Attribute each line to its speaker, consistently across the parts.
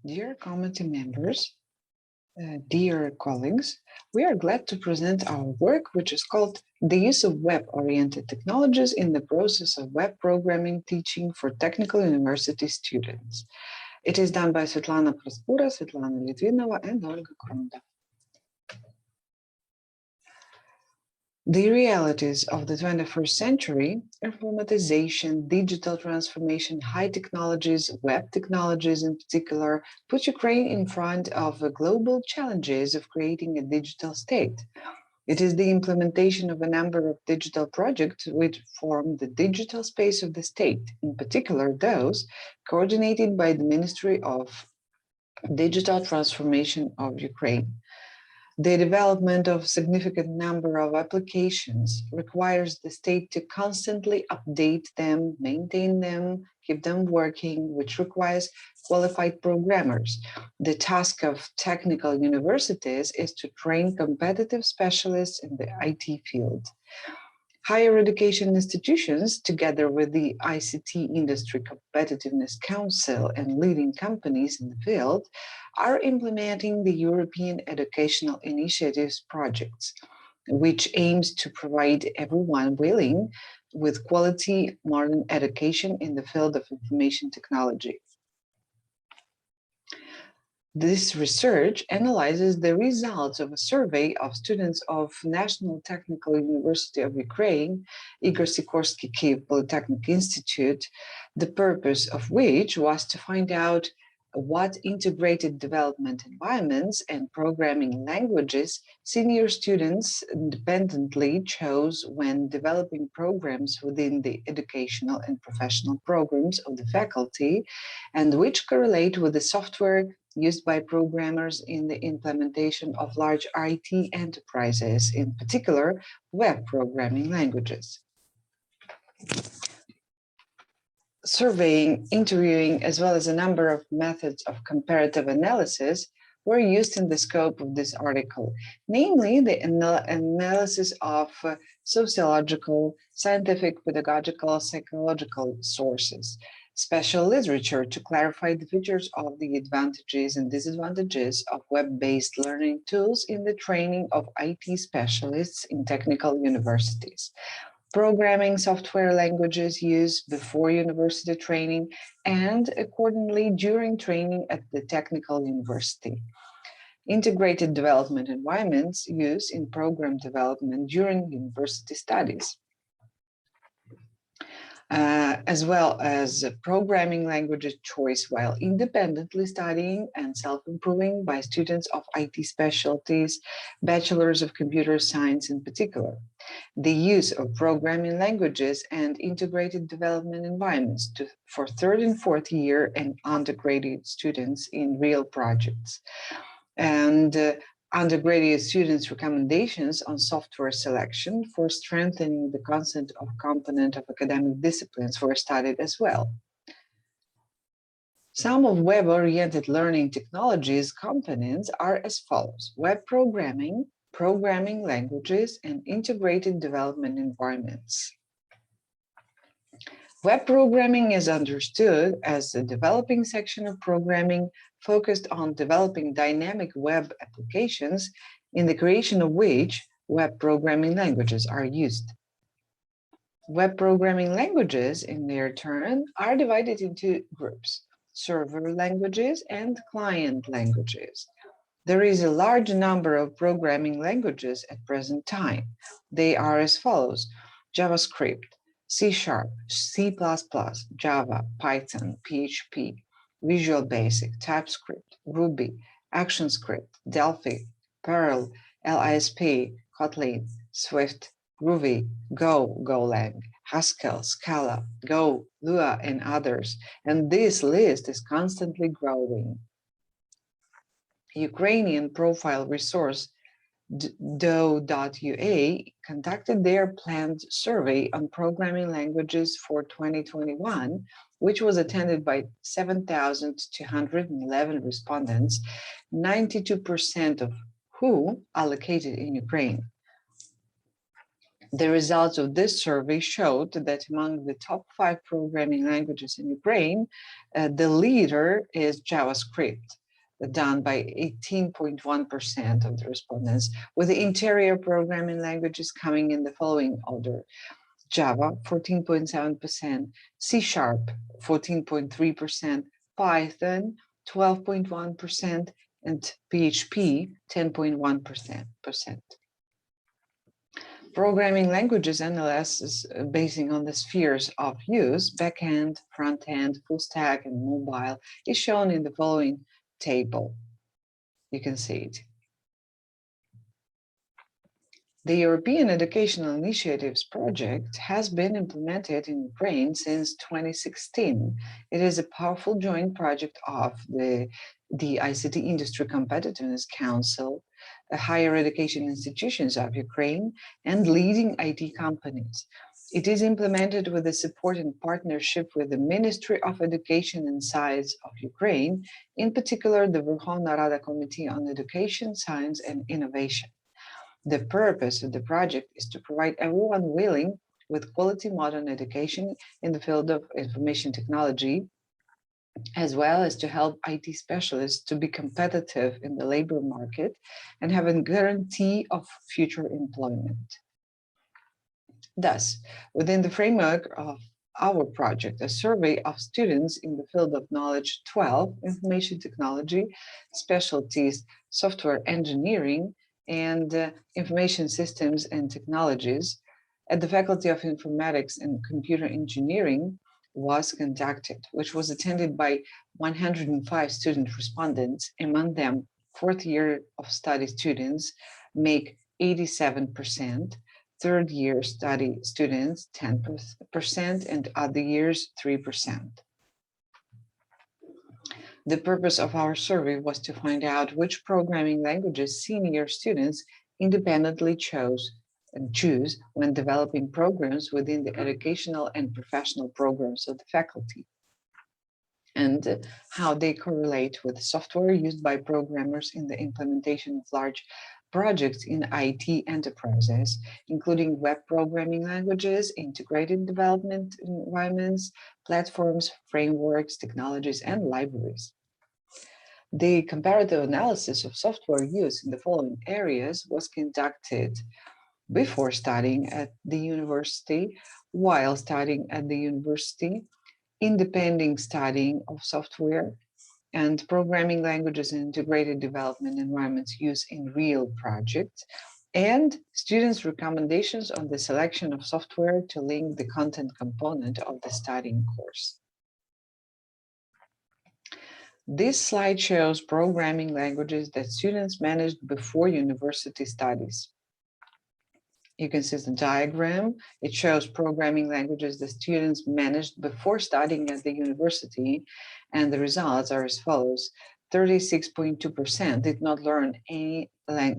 Speaker 1: Dear committee members, dear colleagues, we are glad to present our work, which is called The Use of Web-Oriented Technologies in the Process of Web Programming Teaching for Technical University Students. It is done by Svitlana Proskura, Svitlana Lytvynova, and Olga Kronda. The realities of the 21st century, informatization, digital transformation, high technologies, web technologies in particular, put Ukraine in front of the global challenges of creating a digital state. It is the implementation of a number of digital projects which form the digital space of the state, in particular those coordinated by the Ministry of Digital Transformation of Ukraine. The development of a significant number of applications requires the state to constantly update them, maintain them, keep them working, which requires qualified programmers. The task of technical universities is to train competitive specialists in the IT field. Higher education institutions, together with the ICT Industry Competitiveness Council and leading companies in the field, are implementing the European Educational Initiatives projects, which aims to provide everyone willing with quality modern education in the field of information technology. This research analyzes the results of a survey of students of National Technical University of Ukraine, Igor Sikorsky Kyiv Polytechnic Institute, the purpose of which was to find out what integrated development environments and programming languages senior students independently chose when developing programs within the educational and professional programs of the faculty, and which correlate with the software used by programmers in the implementation of large IT enterprises, in particular, web programming languages. Surveying, interviewing, as well as a number of methods of comparative analysis were used in the scope of this article, namely the analysis of sociological, scientific, pedagogical, psychological sources, special literature to clarify the features of the advantages and disadvantages of web-based learning tools in the training of IT specialists in technical universities, programming software languages used before university training and accordingly during training at the technical university, integrated development environments used in program development during university studies, as well as programming language choice while independently studying and self-improving by students of IT specialties, bachelors of computer science in particular, the use of programming languages and integrated development environments for third and fourth year and undergraduate students in real projects, and undergraduate students' recommendations on software selection for strengthening the content of component of academic disciplines were studied as well. Some of web-oriented learning technologies components are as follows: web programming, programming languages, and integrated development environments. Web programming is understood as the developing section of programming focused on developing dynamic web applications, in the creation of which web programming languages are used. Web programming languages, in their turn, are divided into groups: server languages and client languages. There is a large number of programming languages at present time. They are as follows: JavaScript, C#, C++, Java, Python, PHP, Visual Basic, TypeScript, Ruby, ActionScript, Delphi, Perl, LISP, Kotlin, Swift, Groovy, Go, Golang, Haskell, Scala, Go, Lua, and others. And this list is constantly growing. Ukrainian profile resource do.ua conducted their planned survey on programming languages for 2021, which was attended by 7,211 respondents, 92% of who are located in Ukraine. The results of this survey showed that among the top 5 programming languages in Ukraine, the leader is JavaScript, done by 18.1% of the respondents, with the interior programming languages coming in the following order: Java, 14.7%, C#, 14.3%, Python, 12.1%, and PHP, 10.1%. Programming languages analysis basing on the spheres of use, backend, front-end, full stack, and mobile, is shown in the following table. You can see it. The European Educational Initiatives project has been implemented in Ukraine since 2016. It is a powerful joint project of the ICT Industry Competitiveness Council, higher education institutions of Ukraine, and leading IT companies. It is implemented with the support and partnership with the Ministry of Education and Science of Ukraine, in particular the Verkhovna Rada Committee on Education, Science and Innovation. The purpose of the project is to provide everyone willing with quality modern education in the field of information technology, as well as to help IT specialists to be competitive in the labor market and have a guarantee of future employment. Thus, within the framework of our project, a survey of students in the field of knowledge 12, information technology, specialties, software engineering, and information systems and technologies at the Faculty of Informatics and Computer Engineering was conducted, which was attended by 105 student respondents. Among them, fourth year of study students make 87%, third year study students 10%, and other years 3%. The purpose of our survey was to find out which programming languages senior students independently choose when developing programs within the educational and professional programs of the faculty, and how they correlate with software used by programmers in the implementation of large projects in IT enterprises, including web programming languages, integrated development environments, platforms, frameworks, technologies, and libraries. The comparative analysis of software use in the following areas was conducted before studying at the university, while studying at the university, independent studying of software, and programming languages and integrated development environments used in real projects, and students' recommendations on the selection of software to link the content component of the studying course. This slide shows programming languages that students managed before university studies. You can see the diagram. It shows programming languages that students managed before studying at the university, and the results are as follows. 36.2% did not learn any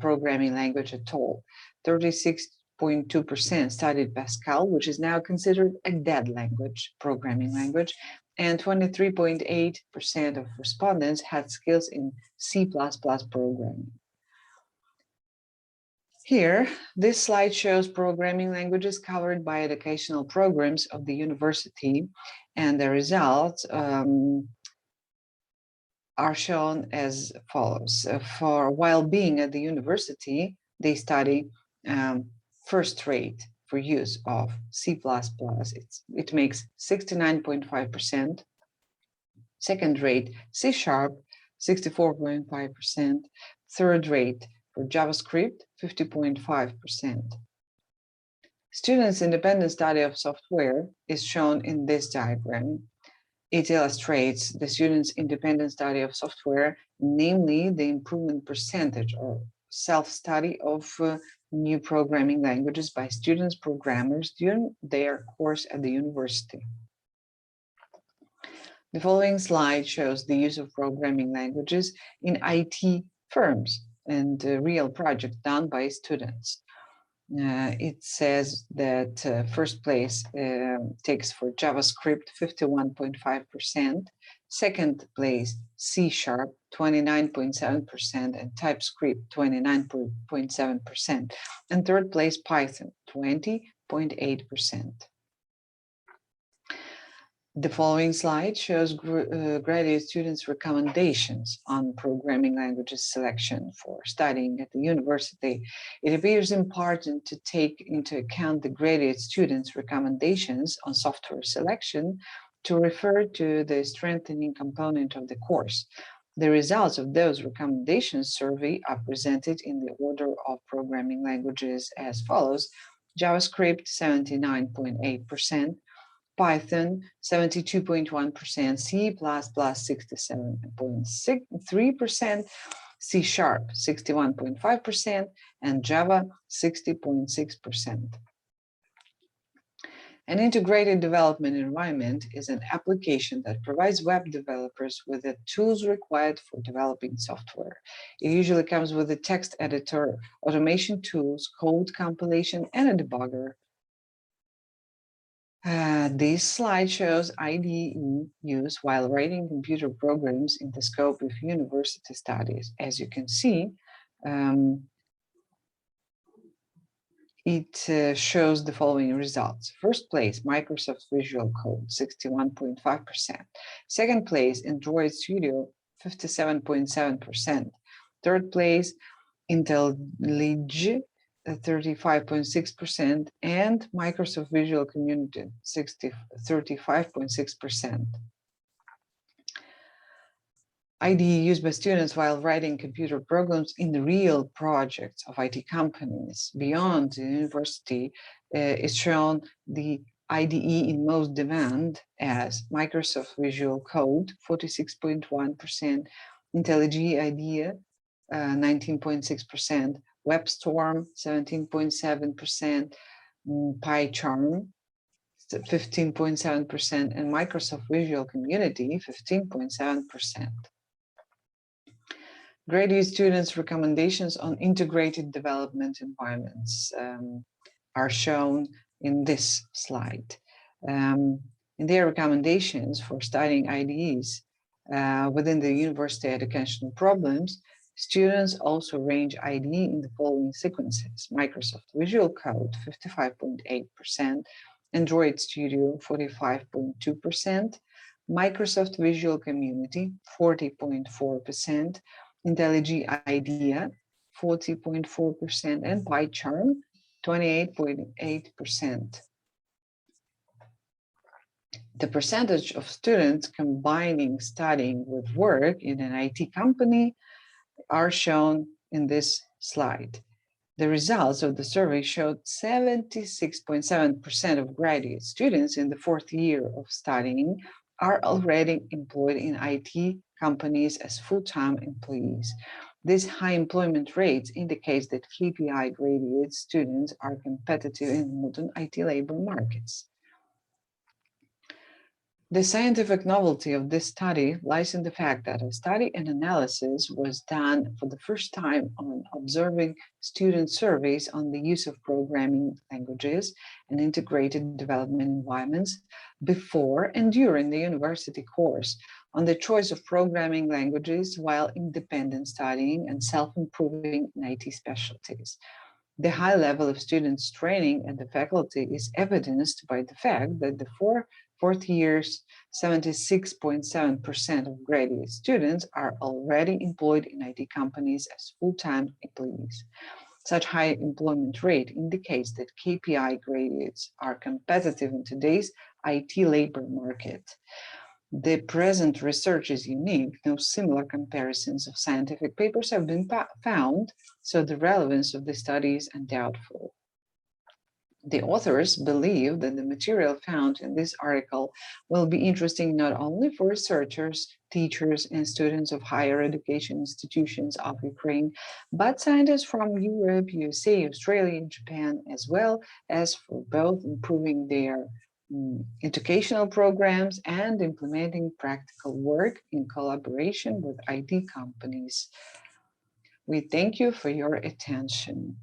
Speaker 1: programming language at all. 36.2% studied Pascal, which is now considered a dead language, programming language, and 23.8% of respondents had skills in C++ programming. Here, this slide shows programming languages covered by educational programs of the university, and the results are shown as follows. For while being at the university, they study first rate for use of C++. It makes 69.5%. Second rate, C#, 64.5%. Third rate, for JavaScript, 50.5%. Students' independent study of software is shown in this diagram. It illustrates the students' independent study of software, namely the improvement percentage or self-study of new programming languages by students, programmers during their course at the university. The following slide shows the use of programming languages in IT firms and real projects done by students. It says that first place takes for JavaScript 51.5%, second place C#, 29.7%, and TypeScript 29.7%, and third place Python 20.8%. The following slide shows graduate students' recommendations on programming languages selection for studying at the university. It appears important to take into account the graduate students' recommendations on software selection to refer to the strengthening component of the course. The results of those recommendations survey are presented in the order of programming languages as follows: JavaScript 79.8%, Python 72.1%, C++ 67.3%, C# 61.5%, and Java 60.6%. An integrated development environment is an application that provides web developers with the tools required for developing software. It usually comes with a text editor, automation tools, code compilation, and a debugger. This slide shows IDE use while writing computer programs in the scope of university studies. As you can see, it shows the following results. First place, Microsoft Visual Code, 61.5%. Second place, Android Studio, 57.7%. Third place, IntelliJ, 35.6%, and Microsoft Visual Community, 35.6%. IDE used by students while writing computer programs in the real projects of IT companies beyond the university is shown the IDE in most demand as Microsoft Visual Code, 46.1%, IntelliJ IDEA, 19.6%, WebStorm, 17.7%, PyCharm, 15.7%, and Microsoft Visual Community, 15.7%. Graduate students' recommendations on integrated development environments are shown in this slide. In their recommendations for studying IDEs within the university educational problems, students also range IDE in the following sequences: Microsoft Visual Code, 55.8%, Android Studio, 45.2%, Microsoft Visual Community, 40.4%, IntelliJ IDEA, 40.4%, and PyCharm, 28.8%. The percentage of students combining studying with work in an IT company are shown in this slide. The results of the survey showed 76.7% of graduate students in the fourth year of studying are already employed in IT companies as full-time employees. This high employment rate indicates that KPI graduate students are competitive in modern IT labor markets. The scientific novelty of this study lies in the fact that a study and analysis was done for the first time on observing student surveys on the use of programming languages and integrated development environments before and during the university course, on the choice of programming languages while independent studying and self-improving in IT specialties. The high level of students' training at the faculty is evidenced by the fact that the fourth year's 76.7% of graduate students are already employed in IT companies as full-time employees. Such high employment rate indicates that KPI graduates are competitive in today's IT labor market. The present research is unique. No similar comparisons of scientific papers have been found, so the relevance of the study is undoubtful. The authors believe that the material found in this article will be interesting not only for researchers, teachers, and students of higher education institutions of Ukraine, but scientists from Europe, USA, Australia, and Japan, as well as for both improving their educational programs and implementing practical work in collaboration with IT companies. We thank you for your attention.